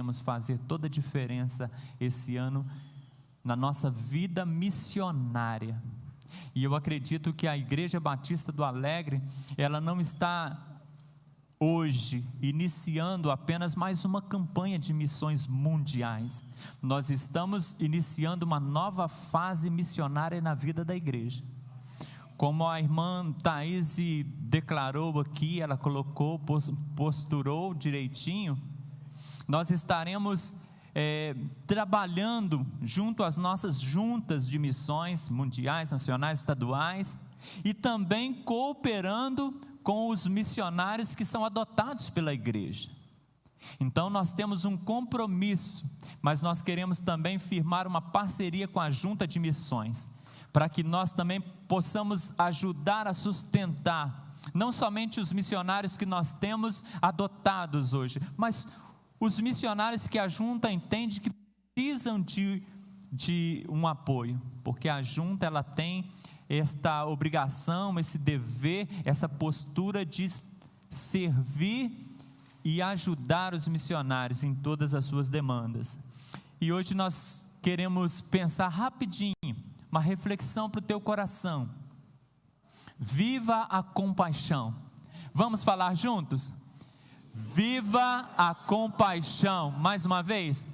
queremos fazer toda a diferença esse ano na nossa vida missionária. E eu acredito que a Igreja Batista do Alegre, ela não está hoje iniciando apenas mais uma campanha de missões mundiais. Nós estamos iniciando uma nova fase missionária na vida da igreja. Como a irmã Thaís declarou aqui, ela colocou, posturou direitinho, nós estaremos trabalhando junto às nossas juntas de missões mundiais, nacionais, estaduais, e também cooperando com os missionários que são adotados pela igreja. Então nós temos um compromisso, mas nós queremos também firmar uma parceria com a junta de missões, para que nós também possamos ajudar a sustentar, não somente os missionários que nós temos adotados hoje, mas os missionários que a junta entende que precisam de um apoio, porque a junta ela tem esta obrigação, esse dever, essa postura de servir e ajudar os missionários em todas as suas demandas. E hoje nós queremos pensar rapidinho, uma reflexão para o teu coração. Viva a compaixão. Vamos falar juntos? Viva a compaixão. Mais uma vez,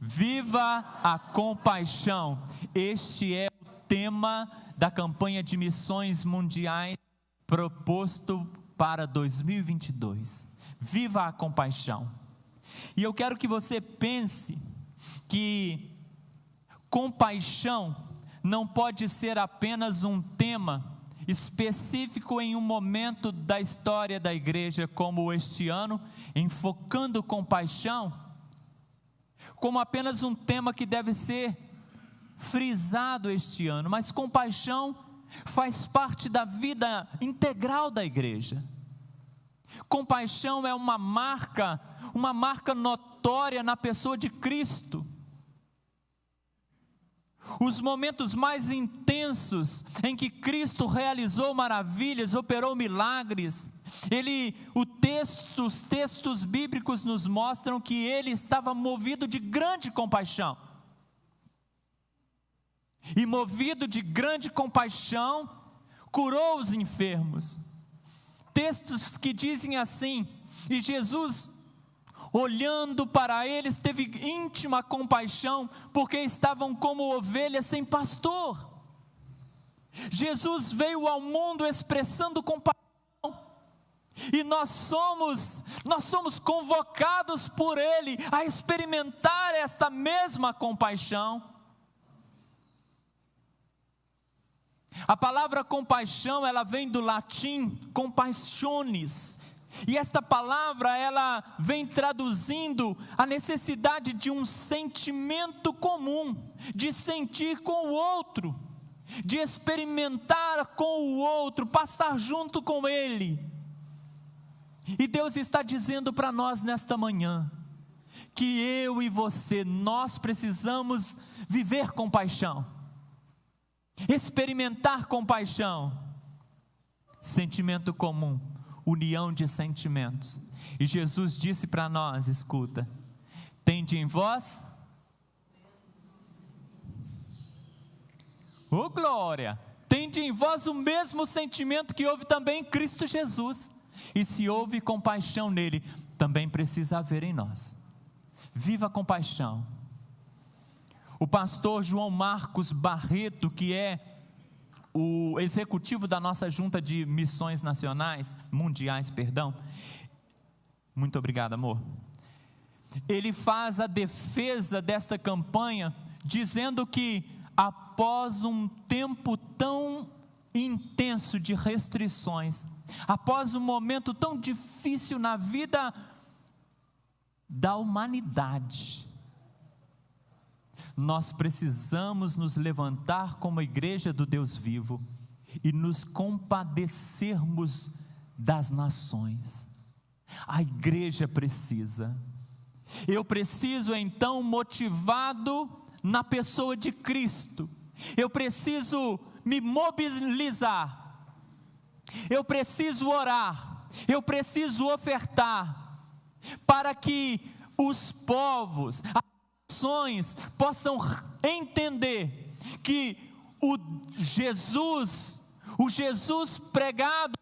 viva a compaixão. Este é o tema da campanha de missões mundiais proposto para 2022. Viva a compaixão. E eu quero que você pense que compaixão não pode ser apenas um tema específico em um momento da história da igreja, como este ano, enfocando compaixão, como apenas um tema que deve ser frisado este ano, mas compaixão faz parte da vida integral da igreja. Compaixão é uma marca notória na pessoa de Cristo. Os momentos mais intensos em que Cristo realizou maravilhas, operou milagres, os textos bíblicos nos mostram que ele estava movido de grande compaixão. E movido de grande compaixão, curou os enfermos. Textos que dizem assim: e Jesus, olhando para eles, teve íntima compaixão, porque estavam como ovelhas sem pastor. Jesus veio ao mundo expressando compaixão, e nós somos convocados por Ele a experimentar esta mesma compaixão. A palavra compaixão, ela vem do latim compassiones, e esta palavra, ela vem traduzindo a necessidade de um sentimento comum, de sentir com o outro, de experimentar com o outro, passar junto com ele. E Deus está dizendo para nós nesta manhã, que eu e você, nós precisamos viver compaixão, experimentar compaixão, sentimento comum, união de sentimentos. E Jesus disse para nós, escuta, tende em vós, oh glória, tende em vós o mesmo sentimento que houve também em Cristo Jesus. E se houve compaixão nele, também precisa haver em nós. Viva a compaixão. O pastor João Marcos Barreto, que é o executivo da nossa junta de missões mundiais, muito obrigado, amor. Ele faz a defesa desta campanha, dizendo que após um tempo tão intenso de restrições, após um momento tão difícil na vida da humanidade, nós precisamos nos levantar como igreja do Deus vivo e nos compadecermos das nações. A igreja precisa. Eu preciso então, motivado na pessoa de Cristo, eu preciso me mobilizar, eu preciso orar, eu preciso ofertar, para que os povos, as nações possam entender que o Jesus pregado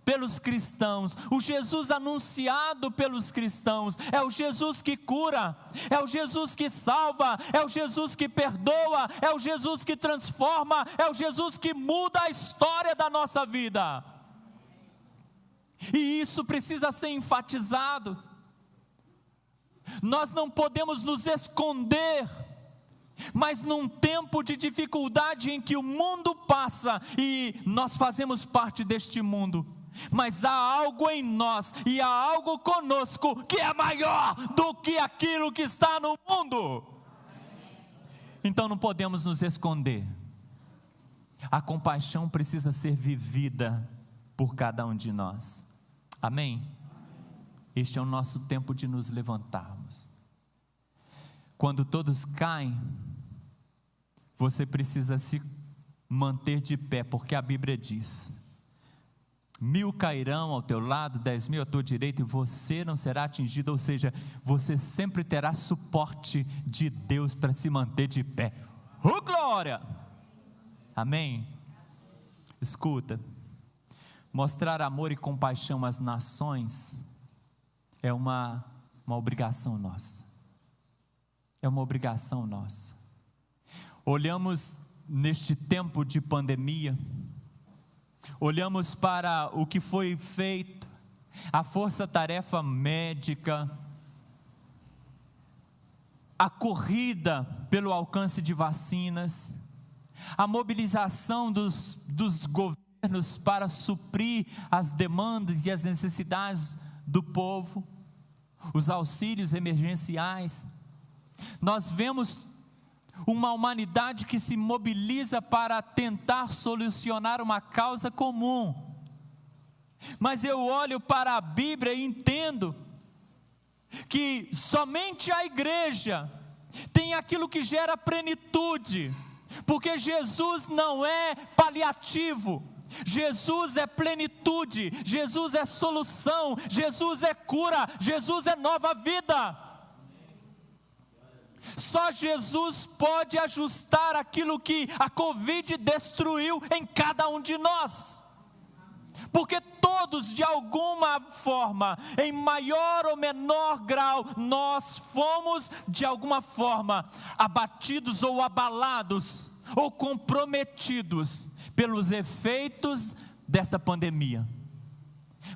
pelos cristãos, o Jesus anunciado pelos cristãos, é o Jesus que cura, é o Jesus que salva, é o Jesus que perdoa, é o Jesus que transforma, é o Jesus que muda a história da nossa vida. E isso precisa ser enfatizado. Nós não podemos nos esconder, mas num tempo de dificuldade em que o mundo passa e nós fazemos parte deste mundo, mas há algo em nós e há algo conosco que é maior do que aquilo que está no mundo. Então não podemos nos esconder. A compaixão precisa ser vivida por cada um de nós. Amém? Este é o nosso tempo de nos levantarmos. Quando todos caem, você precisa se manter de pé, porque a Bíblia diz: 1000 cairão ao teu lado, 10.000 à tua direita, e você não será atingido. Ou seja, você sempre terá suporte de Deus para se manter de pé. Oh, glória! Amém? Escuta, mostrar amor e compaixão às nações é uma obrigação nossa. É uma obrigação nossa. Olhamos neste tempo de pandemia, olhamos para o que foi feito, a força-tarefa médica, a corrida pelo alcance de vacinas, a mobilização dos governos para suprir as demandas e as necessidades do povo, os auxílios emergenciais. Nós vemos uma humanidade que se mobiliza para tentar solucionar uma causa comum. Mas eu olho para a Bíblia e entendo que somente a igreja tem aquilo que gera plenitude, porque Jesus não é paliativo, Jesus é plenitude, Jesus é solução, Jesus é cura, Jesus é nova vida. Só Jesus pode ajustar aquilo que a Covid destruiu em cada um de nós, porque todos, de alguma forma, em maior ou menor grau, nós fomos de alguma forma abatidos ou abalados ou comprometidos pelos efeitos desta pandemia.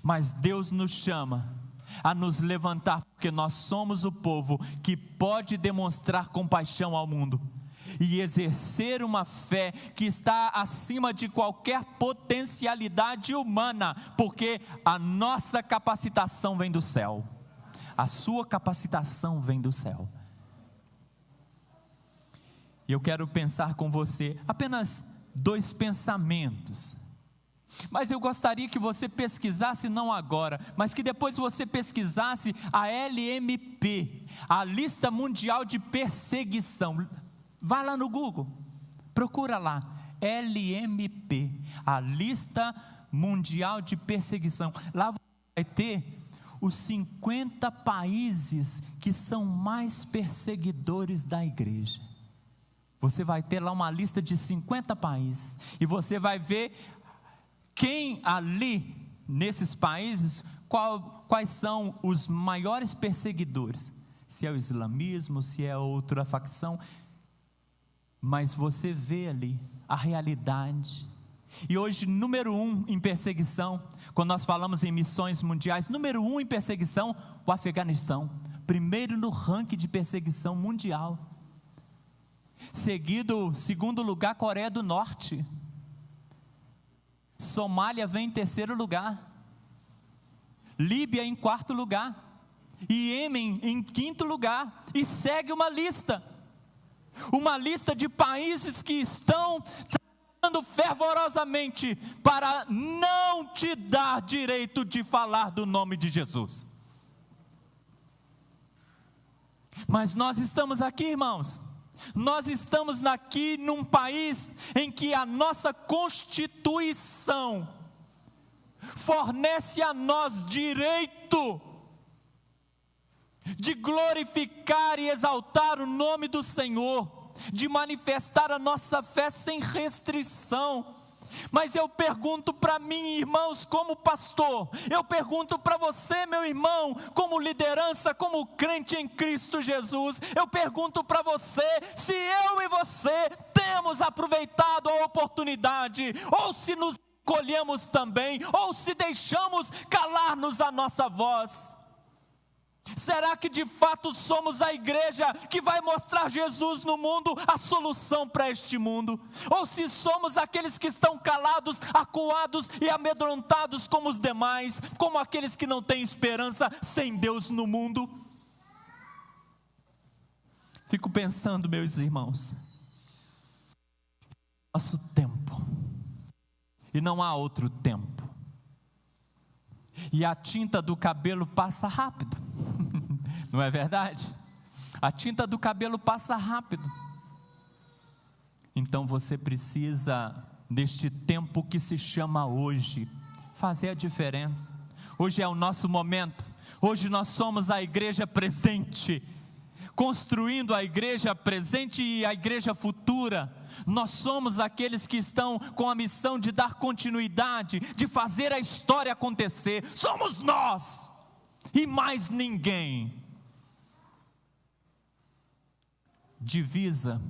Mas Deus nos chama a nos levantar, porque nós somos o povo que pode demonstrar compaixão ao mundo e exercer uma fé que está acima de qualquer potencialidade humana, porque a nossa capacitação vem do céu, a sua capacitação vem do céu. E eu quero pensar com você apenas 2 pensamentos, mas eu gostaria que você pesquisasse, não agora, mas que depois você pesquisasse a LMP, a Lista Mundial de Perseguição. Vá lá no Google, procura lá, LMP, a Lista Mundial de Perseguição. Lá vai ter os 50 países que são mais perseguidores da igreja. Você vai ter lá uma lista de 50 países, e você vai ver quem ali, nesses países, quais são os maiores perseguidores, se é o islamismo, se é outra facção, mas você vê ali a realidade. E hoje, número 1 em perseguição, quando nós falamos em missões mundiais, número 1 em perseguição, o Afeganistão, primeiro no ranking de perseguição mundial, seguido, segundo lugar, Coreia do Norte. Somália vem em 3º lugar, Líbia em 4º lugar, e Iêmen em 5º lugar, e segue uma lista de países que estão trabalhando fervorosamente para não te dar direito de falar do nome de Jesus. Mas nós estamos aqui, irmãos. Nós estamos aqui num país em que a nossa Constituição fornece a nós direito de glorificar e exaltar o nome do Senhor, de manifestar a nossa fé sem restrição. Mas eu pergunto para mim, irmãos, como pastor, eu pergunto para você, meu irmão, como liderança, como crente em Cristo Jesus, eu pergunto para você, se eu e você temos aproveitado a oportunidade, ou se nos colhemos também, ou se deixamos calar-nos a nossa voz. Será que de fato somos a igreja que vai mostrar Jesus no mundo, a solução para este mundo? Ou se somos aqueles que estão calados, acuados e amedrontados como os demais, como aqueles que não têm esperança sem Deus no mundo? Fico pensando, meus irmãos, nosso tempo, e não há outro tempo, e a tinta do cabelo passa rápido. Não é verdade? A tinta do cabelo passa rápido. Então você precisa, neste tempo que se chama hoje, fazer a diferença. Hoje é o nosso momento. Hoje nós somos a igreja presente, construindo a igreja presente e a igreja futura. Nós somos aqueles que estão com a missão de dar continuidade, de fazer a história acontecer. Somos nós e mais ninguém. Divisa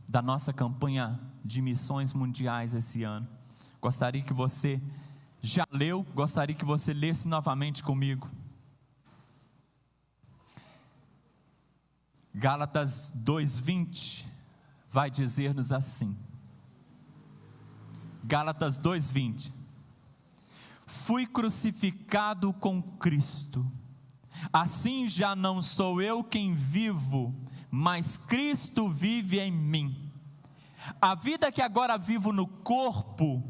da nossa campanha de missões mundiais esse ano. Gostaria que você já leu, gostaria que você lesse novamente comigo. Gálatas 2:20 vai dizer-nos assim. Gálatas 2:20. Fui crucificado com Cristo. Assim já não sou eu quem vivo, mas Cristo vive em mim. A vida que agora vivo no corpo,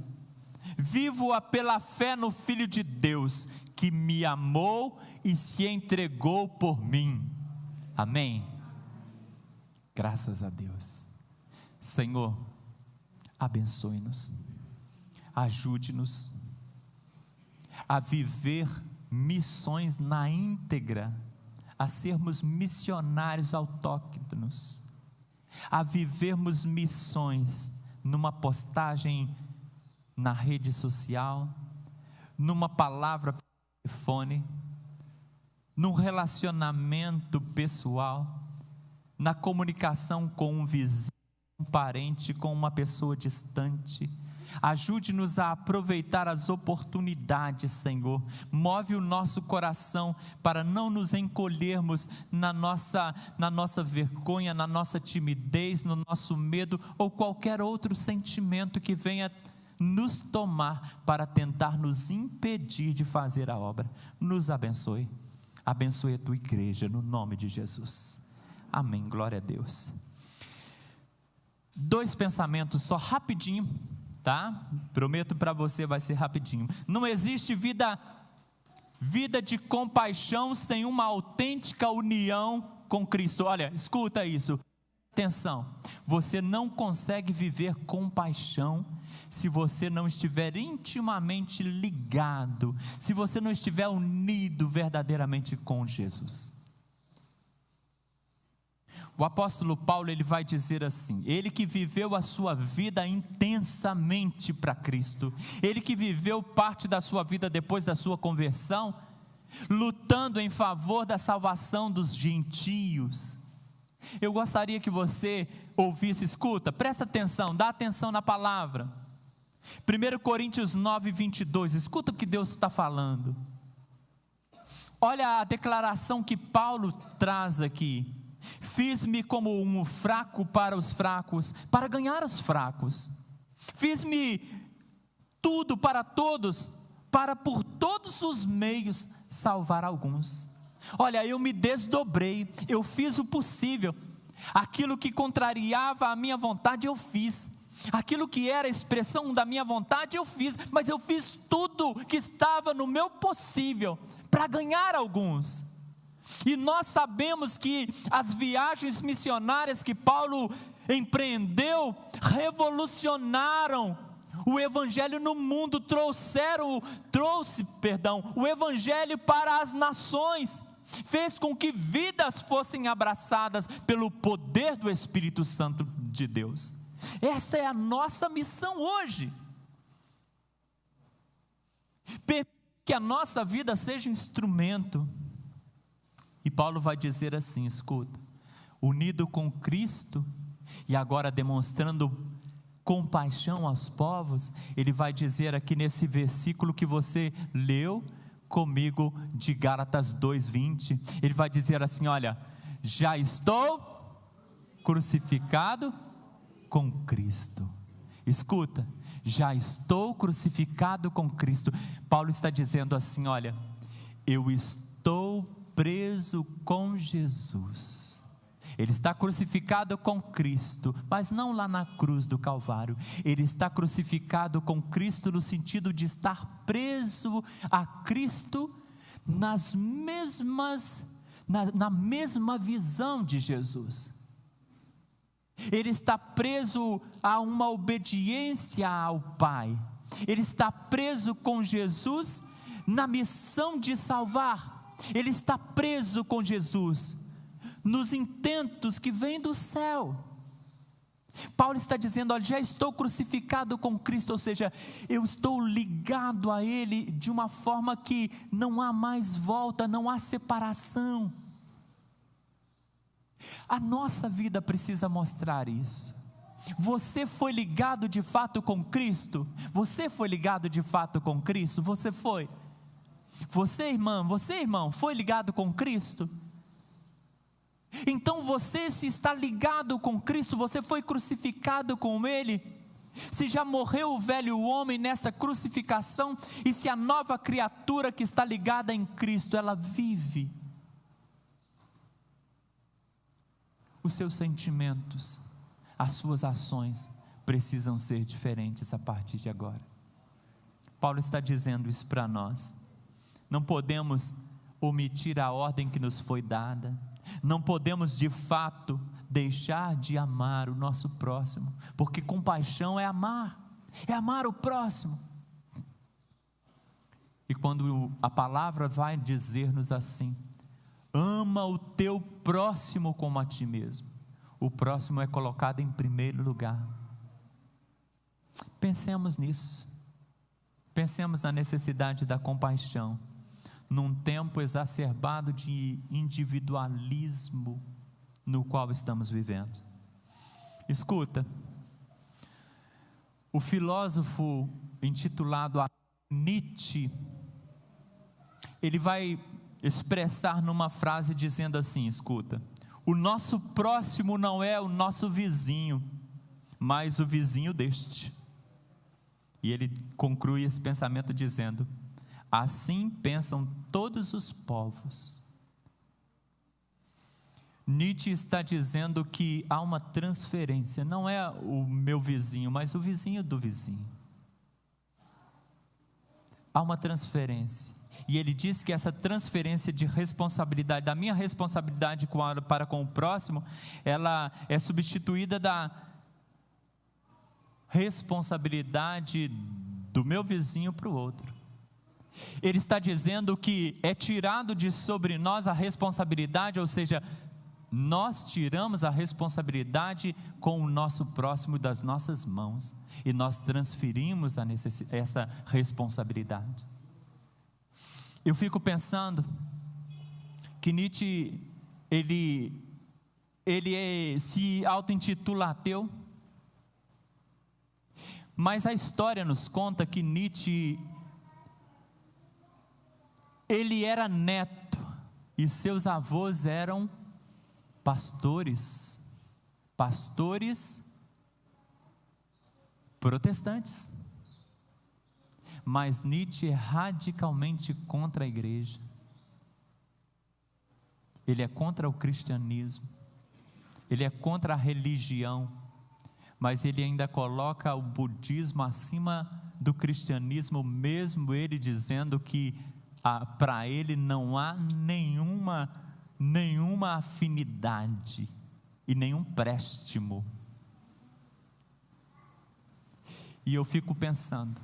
vivo-a pela fé no Filho de Deus, que me amou e se entregou por mim. Amém? Graças a Deus. Senhor, abençoe-nos, ajude-nos a viver missões na íntegra, a sermos missionários autóctonos, a vivermos missões numa postagem na rede social, numa palavra por telefone, num relacionamento pessoal, na comunicação com um vizinho, um parente, com uma pessoa distante. Ajude-nos a aproveitar as oportunidades, Senhor. Move o nosso coração para não nos encolhermos na nossa vergonha, na nossa timidez, no nosso medo ou qualquer outro sentimento que venha nos tomar para tentar nos impedir de fazer a obra. Nos abençoe. Abençoe a tua igreja no nome de Jesus. Amém. Glória a Deus. 2 pensamentos só rapidinho. Tá? Prometo para você, vai ser rapidinho. Não existe vida de compaixão sem uma autêntica união com Cristo. Olha, escuta isso. Atenção, você não consegue viver compaixão se você não estiver intimamente ligado, se você não estiver unido verdadeiramente com Jesus. O apóstolo Paulo, ele vai dizer assim, ele que viveu a sua vida intensamente para Cristo, ele que viveu parte da sua vida depois da sua conversão, lutando em favor da salvação dos gentios. Eu gostaria que você ouvisse, escuta, presta atenção, dá atenção na palavra. 1 Coríntios 9:22, escuta o que Deus está falando. Olha a declaração que Paulo traz aqui. Fiz-me como um fraco para os fracos, para ganhar os fracos. Fiz-me tudo para todos, para por todos os meios salvar alguns. Olha, eu me desdobrei, eu fiz o possível. Aquilo que contrariava a minha vontade eu fiz. Aquilo que era a expressão da minha vontade eu fiz, mas eu fiz tudo que estava no meu possível para ganhar alguns. E nós sabemos que as viagens missionárias que Paulo empreendeu revolucionaram o evangelho no mundo, trouxe o evangelho para as nações. fez com que vidas fossem abraçadas pelo poder do Espírito Santo de Deus. Essa é a nossa missão hoje. Que a nossa vida seja instrumento. E Paulo vai dizer assim, escuta, unido com Cristo, e agora demonstrando compaixão aos povos, ele vai dizer aqui nesse versículo que você leu comigo de Gálatas 2:20, ele vai dizer assim, olha, já estou crucificado com Cristo. Escuta, já estou crucificado com Cristo. Paulo está dizendo assim, olha, eu estou preso com Jesus. Ele está crucificado com Cristo, mas não lá na cruz do Calvário. Ele está crucificado com Cristo no sentido de estar preso a Cristo na mesma visão de Jesus. Ele está preso a uma obediência ao Pai. Ele está preso com Jesus na missão de salvar. Ele está preso com Jesus nos intentos que vêm do céu. Paulo está dizendo, olha, já estou crucificado com Cristo, ou seja, eu estou ligado a Ele de uma forma que não há mais volta, não há separação. A nossa vida precisa mostrar isso. Você foi ligado de fato com Cristo? Você foi ligado de fato com Cristo? Você foi? Você, irmão, foi ligado com Cristo? Então você, se está ligado com Cristo, você foi crucificado com Ele, se já morreu o velho homem nessa crucificação, e se a nova criatura que está ligada em Cristo, ela vive, os seus sentimentos, as suas ações precisam ser diferentes a partir de agora. Paulo está dizendo isso para nós. Não podemos omitir a ordem que nos foi dada, não podemos de fato deixar de amar o nosso próximo, porque compaixão é amar o próximo. E quando a palavra vai dizer-nos assim, ama o teu próximo como a ti mesmo, o próximo é colocado em primeiro lugar. Pensemos nisso, pensemos na necessidade da compaixão, num tempo exacerbado de individualismo no qual estamos vivendo. Escuta, o filósofo intitulado Nietzsche, ele vai expressar numa frase dizendo assim, escuta, o nosso próximo não é o nosso vizinho, mas o vizinho deste. E ele conclui esse pensamento dizendo, assim pensam todos os povos. Nietzsche está dizendo que há uma transferência, não é o meu vizinho, mas o vizinho do vizinho. Há uma transferência, e ele diz que essa transferência de responsabilidade, da minha responsabilidade para com o próximo, ela é substituída da responsabilidade do meu vizinho para o outro. Ele está dizendo que é tirado de sobre nós a responsabilidade, ou seja, nós tiramos a responsabilidade com o nosso próximo das nossas mãos, e nós transferimos essa responsabilidade. Eu fico pensando que Nietzsche, ele se auto-intitula ateu, mas a história nos conta que Nietzsche, ele era neto, e seus avós eram pastores protestantes. Mas Nietzsche é radicalmente contra a igreja. Ele é contra o cristianismo, ele é contra a religião, mas ele ainda coloca o budismo acima do cristianismo, mesmo ele dizendo que para ele não há nenhuma afinidade e nenhum préstimo. E eu fico pensando,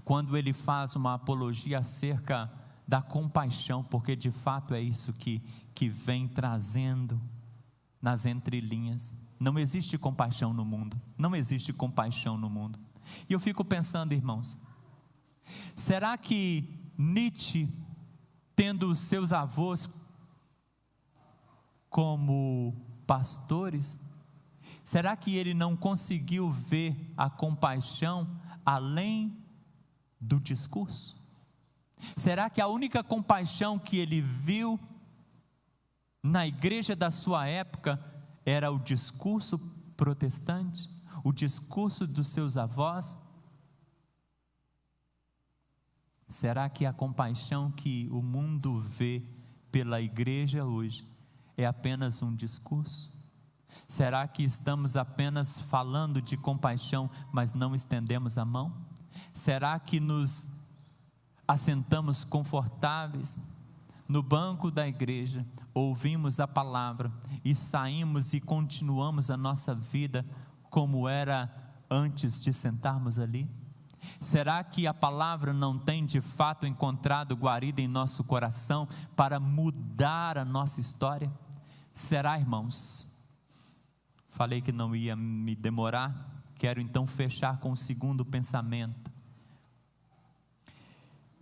quando ele faz uma apologia acerca da compaixão, porque de fato é isso que vem trazendo nas entrelinhas. Não existe compaixão no mundo, não existe compaixão no mundo. E eu fico pensando, irmãos, será que Nietzsche, tendo os seus avós como pastores, será que ele não conseguiu ver a compaixão além do discurso? Será que a única compaixão que ele viu na igreja da sua época era o discurso protestante, o discurso dos seus avós? Será que a compaixão que o mundo vê pela igreja hoje é apenas um discurso? Será que estamos apenas falando de compaixão, mas não estendemos a mão? Será que nos assentamos confortáveis no banco da igreja, ouvimos a palavra e saímos e continuamos a nossa vida como era antes de sentarmos ali? Será que a palavra não tem de fato encontrado guarida em nosso coração para mudar a nossa história? Será, irmãos? Falei que não ia me demorar, quero então fechar com o segundo pensamento.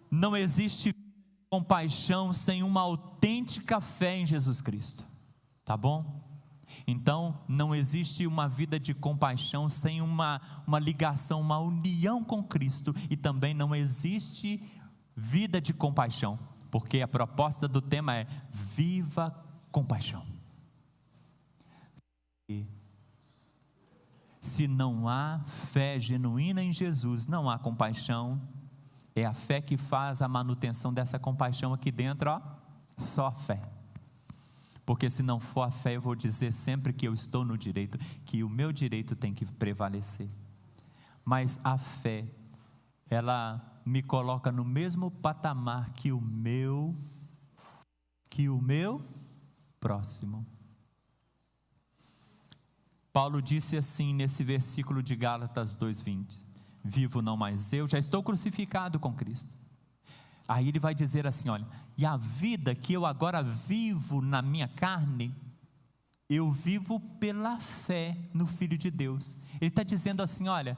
Não existe compaixão sem uma autêntica fé em Jesus Cristo, tá bom? Então, não existe uma vida de compaixão sem uma ligação, uma união com Cristo, e também não existe vida de compaixão, porque a proposta do tema é viva compaixão. E se não há fé genuína em Jesus, não há compaixão. É a fé que faz a manutenção dessa compaixão aqui dentro, ó, só fé. Porque se não for a fé, eu vou dizer sempre que eu estou no direito, que o meu direito tem que prevalecer. Mas a fé, ela me coloca no mesmo patamar que o meu próximo. Paulo disse assim nesse versículo de Gálatas 2:20: vivo não mais eu, já estou crucificado com Cristo. Aí ele vai dizer assim, olha, e a vida que eu agora vivo na minha carne, eu vivo pela fé no Filho de Deus. Ele está dizendo assim, olha,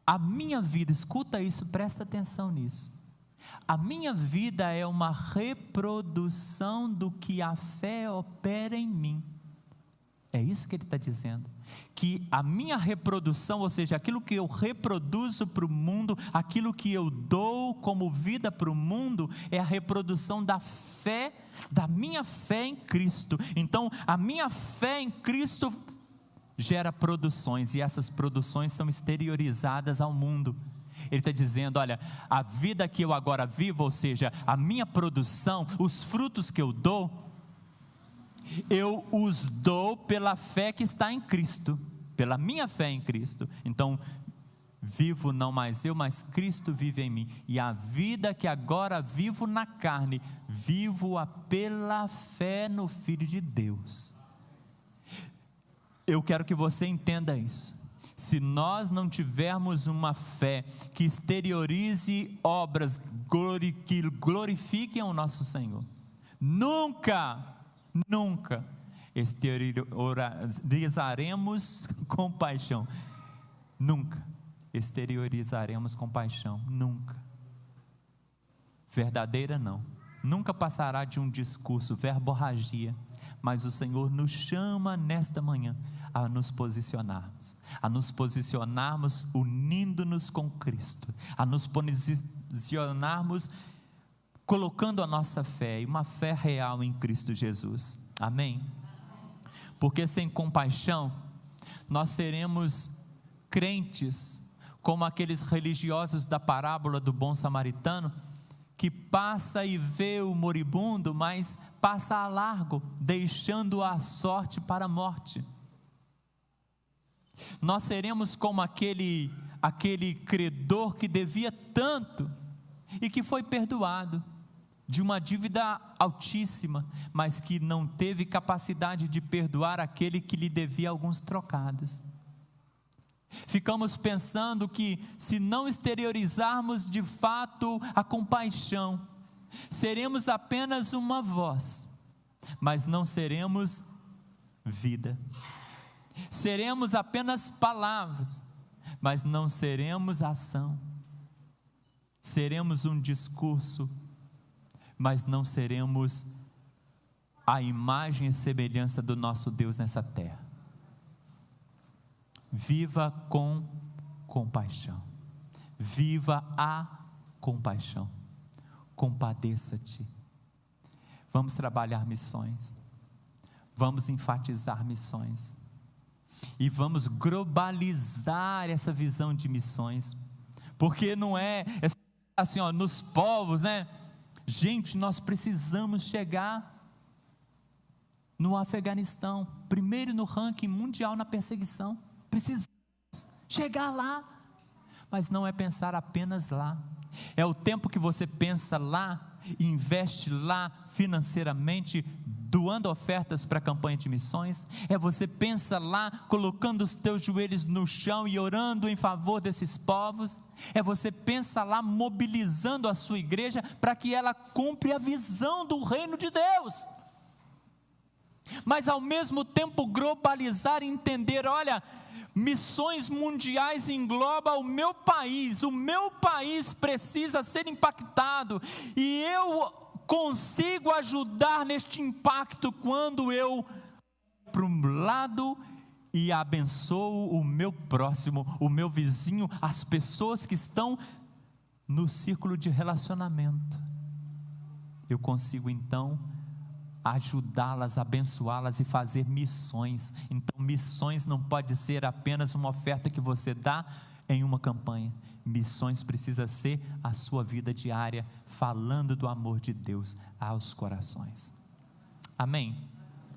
a minha vida, escuta isso, presta atenção nisso, a minha vida é uma reprodução do que a fé opera em mim. É isso que ele está dizendo, que a minha reprodução, ou seja, aquilo que eu reproduzo para o mundo, aquilo que eu dou como vida para o mundo, é a reprodução da fé, da minha fé em Cristo. Então, a minha fé em Cristo gera produções, e essas produções são exteriorizadas ao mundo. Ele está dizendo, olha, a vida que eu agora vivo, ou seja, a minha produção, os frutos que eu dou, eu os dou pela fé que está em Cristo, pela minha fé em Cristo. Então, vivo não mais eu, mas Cristo vive em mim, e a vida que agora vivo na carne, vivo-a pela fé no Filho de Deus. Eu quero que você entenda isso. Se nós não tivermos uma fé que exteriorize obras que glorifiquem o nosso Senhor, nunca exteriorizaremos compaixão, nunca exteriorizaremos compaixão, nunca, verdadeira não, nunca passará de um discurso, verborragia, mas o Senhor nos chama nesta manhã a nos posicionarmos unindo-nos com Cristo, a nos posicionarmos colocando a nossa fé, uma fé real em Cristo Jesus, amém? Porque sem compaixão, nós seremos crentes, como aqueles religiosos da parábola do bom samaritano, que passa e vê o moribundo, mas passa a largo, deixando a sorte para a morte. Nós seremos como aquele credor que devia tanto, e que foi perdoado, de uma dívida altíssima, mas que não teve capacidade de perdoar aquele que lhe devia alguns trocados. Ficamos pensando que se não exteriorizarmos de fato a compaixão, seremos apenas uma voz, mas não seremos vida. Seremos apenas palavras, mas não seremos ação. Seremos um discurso, mas não seremos a imagem e semelhança do nosso Deus nessa terra. Viva com compaixão. Viva a compaixão. Compadeça-te. Vamos trabalhar missões. Vamos enfatizar missões. E vamos globalizar essa visão de missões. Porque não é assim, nos povos, né? Gente, nós precisamos chegar no Afeganistão, primeiro no ranking mundial na perseguição. Precisamos chegar lá. Mas não é pensar apenas lá. É o tempo que você pensa lá, investe lá financeiramente, doando ofertas para a campanha de missões. É você pensa lá, colocando os teus joelhos no chão e orando em favor desses povos. É você pensa lá, mobilizando a sua igreja para que ela cumpra a visão do reino de Deus. Mas ao mesmo tempo globalizar e entender, olha, missões mundiais engloba o meu país precisa ser impactado, e eu consigo ajudar neste impacto quando eu para um lado e abençoo o meu próximo, o meu vizinho, as pessoas que estão no círculo de relacionamento. Eu consigo então ajudá-las, abençoá-las e fazer missões. Então missões não pode ser apenas uma oferta que você dá em uma campanha. Missões precisa ser a sua vida diária, falando do amor de Deus aos corações. Amém?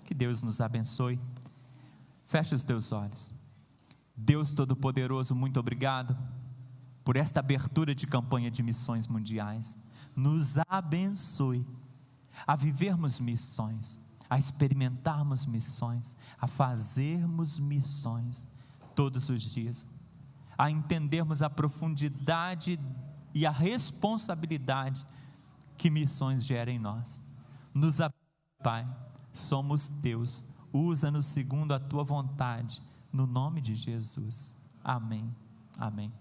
Que Deus nos abençoe. Feche os teus olhos. Deus Todo-Poderoso, muito obrigado por esta abertura de campanha de missões mundiais. Nos abençoe a vivermos missões, a experimentarmos missões, a fazermos missões todos os dias, a entendermos a profundidade e a responsabilidade que missões geram em nós. Nos abençoe, Pai, somos teus, usa-nos segundo a tua vontade, no nome de Jesus, amém, amém.